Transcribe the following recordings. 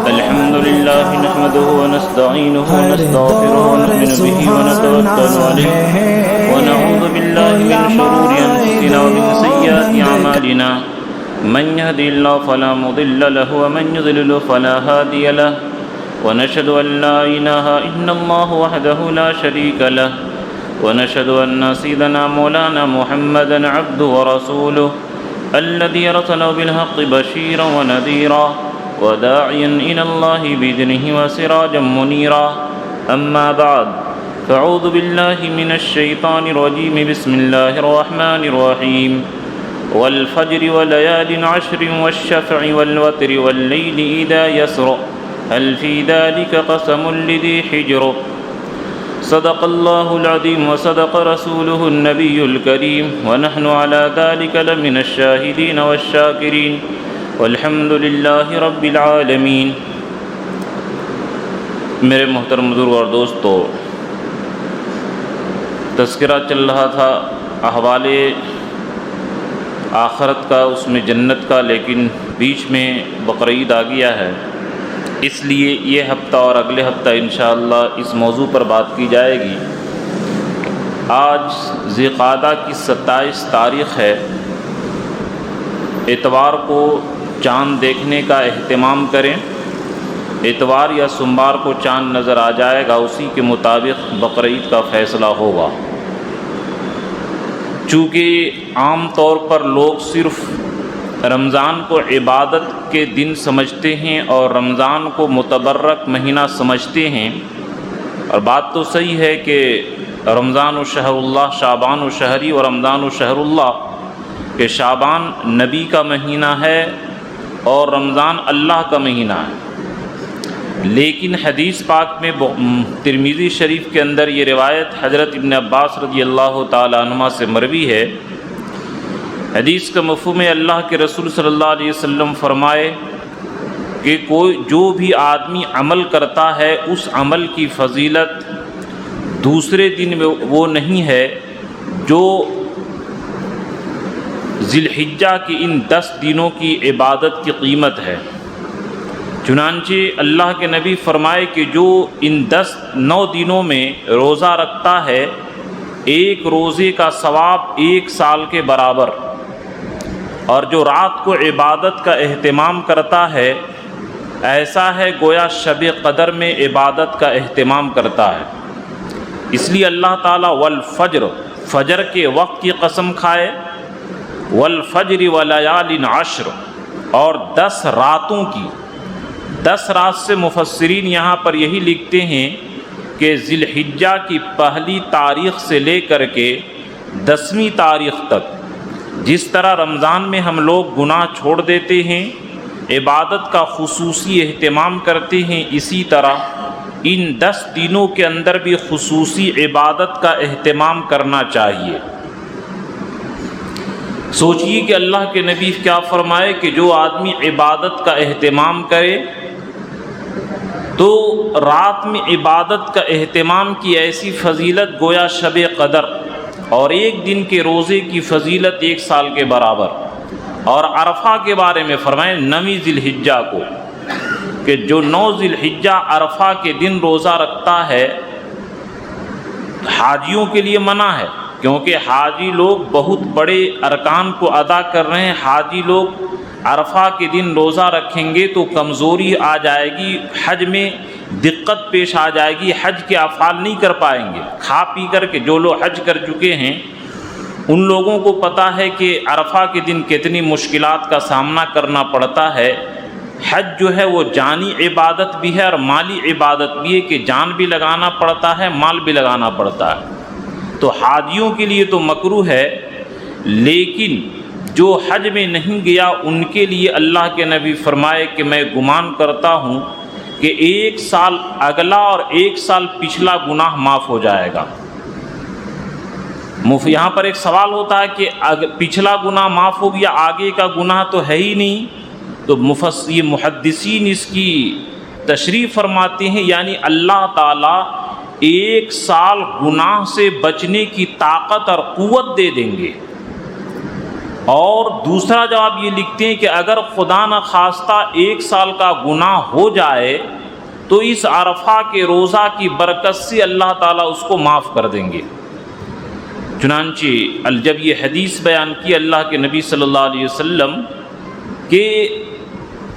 الحمد لله نحمده ونستعينه ونستغفره ونؤمن به ونتوكل عليه ونعوذ بالله من شرور أنفسنا ومن سيئات أعمالنا من يهده الله فلا مضل له ومن يضلل فلا هادي له ونشهد أن لا إله إلا الله وحده لا شريك له ونشهد أن سيدنا مولانا محمدا عبده ورسوله الذي أرسله بالحق بشيرا ونذيرا وداعيا إلى الله بإذنه وسراجا منيرا أما بعد فأعوذ بالله من الشيطان الرجيم بسم الله الرحمن الرحيم والفجر وليال عشر والشفع والوتر والليل إذا يسر هل في ذلك قسم لذي حجر صدق الله العظيم وصدق رسوله النبي الكريم ونحن على ذلك لمن الشاهدين والشاكرين والحمد لله رب العالمين۔ میرے محترم بزرگ اور دوستو، تذکرہ چل رہا تھا احوال آخرت کا، اس میں جنت کا، لیکن بیچ میں بقرعید آ گیا ہے، اس لیے یہ ہفتہ اور اگلے ہفتہ انشاءاللہ اس موضوع پر بات کی جائے گی۔ آج ذی القعدہ کی 27 تاریخ ہے۔ اتوار کو چاند دیکھنے کا اہتمام کریں۔ اتوار یا سوموار کو چاند نظر آ جائے گا، اسی کے مطابق بقرعید کا فیصلہ ہوگا۔ چونکہ عام طور پر لوگ صرف رمضان کو عبادت کے دن سمجھتے ہیں اور رمضان کو متبرک مہینہ سمجھتے ہیں، اور بات تو صحیح ہے کہ رمضان و شہر اللہ، شعبان و شہری و رمضان و شہر اللہ، کہ شعبان نبی کا مہینہ ہے اور رمضان اللہ کا مہینہ ہے۔ لیکن حدیث پاک میں ترمذی شریف کے اندر یہ روایت حضرت ابن عباس رضی اللہ تعالی عنہما سے مروی ہے۔ حدیث کا مفہوم ہے، اللہ کے رسول صلی اللہ علیہ وسلم فرمائے کہ جو بھی آدمی عمل کرتا ہے اس عمل کی فضیلت دوسرے دن میں وہ نہیں ہے جو ذی الحجہ کی ان 10 دنوں کی عبادت کی قیمت ہے۔ چنانچہ اللہ کے نبی فرمائے کہ جو ان 9 دنوں میں روزہ رکھتا ہے، ایک روزے کا ثواب 1 سال کے برابر، اور جو رات کو عبادت کا اہتمام کرتا ہے ایسا ہے گویا شب قدر میں عبادت کا اہتمام کرتا ہے۔ اس لیے اللہ تعالیٰ والفجر، فجر کے وقت کی قسم کھائے، والفجر ولیال عشر، اور 10 راتوں کی۔ 10 رات سے مفسرین یہاں پر یہی لکھتے ہیں کہ ذی الحجہ کی پہلی تاریخ سے لے کر کے 10ویں تاریخ تک، جس طرح رمضان میں ہم لوگ گناہ چھوڑ دیتے ہیں، عبادت کا خصوصی اہتمام کرتے ہیں، اسی طرح ان 10 دنوں کے اندر بھی خصوصی عبادت کا اہتمام کرنا چاہیے۔ سوچئے کہ اللہ کے نبی کیا فرمائے کہ جو آدمی عبادت کا اہتمام کرے تو رات میں عبادت کا اہتمام کی ایسی فضیلت گویا شب قدر، اور 1 دن کے روزے کی فضیلت 1 سال کے برابر۔ اور عرفہ کے بارے میں فرمائیں 9 ذی الحجہ کو، کہ جو 9 ذی الحجہ عرفہ کے دن روزہ رکھتا ہے، حاجیوں کے لیے منع ہے، کیونکہ حاجی لوگ بہت بڑے ارکان کو ادا کر رہے ہیں۔ حاجی لوگ عرفہ کے دن روزہ رکھیں گے تو کمزوری آ جائے گی، حج میں دقت پیش آ جائے گی، حج کے افعال نہیں کر پائیں گے۔ کھا پی کر کے جو لوگ حج کر چکے ہیں ان لوگوں کو پتہ ہے کہ عرفہ کے دن کتنی مشکلات کا سامنا کرنا پڑتا ہے۔ حج جو ہے وہ جانی عبادت بھی ہے اور مالی عبادت بھی ہے، کہ جان بھی لگانا پڑتا ہے، مال بھی لگانا پڑتا ہے۔ تو حاجیوں کے لیے تو مکروہ ہے، لیکن جو حج میں نہیں گیا ان کے لیے اللہ کے نبی فرمائے کہ میں گمان کرتا ہوں کہ 1 سال اگلا اور 1 سال پچھلا گناہ معاف ہو جائے گا۔ یہاں پر ایک سوال ہوتا ہے کہ پچھلا گناہ معاف ہو گیا، آگے کا گناہ تو ہے ہی نہیں، تو یہ محدثین اس کی تشریح فرماتے ہیں، یعنی اللہ تعالیٰ 1 سال گناہ سے بچنے کی طاقت اور قوت دے دیں گے۔ اور دوسرا جواب یہ لکھتے ہیں کہ اگر خدا نخواستہ 1 سال کا گناہ ہو جائے تو اس عرفہ کے روزہ کی برکت سے اللہ تعالیٰ اس کو معاف کر دیں گے۔ چنانچہ جب یہ حدیث بیان کی اللہ کے نبی صلی اللہ علیہ وسلم کہ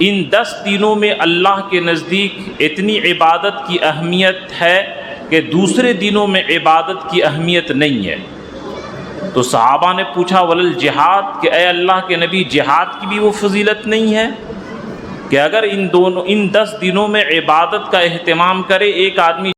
ان 10 دنوں میں اللہ کے نزدیک اتنی عبادت کی اہمیت ہے کہ دوسرے دنوں میں عبادت کی اہمیت نہیں ہے، تو صحابہ نے پوچھا ولل جہاد، کہ اے اللہ کے نبی جہاد کی بھی وہ فضیلت نہیں ہے کہ اگر ان 10 دنوں میں عبادت کا اہتمام کرے ایک آدمی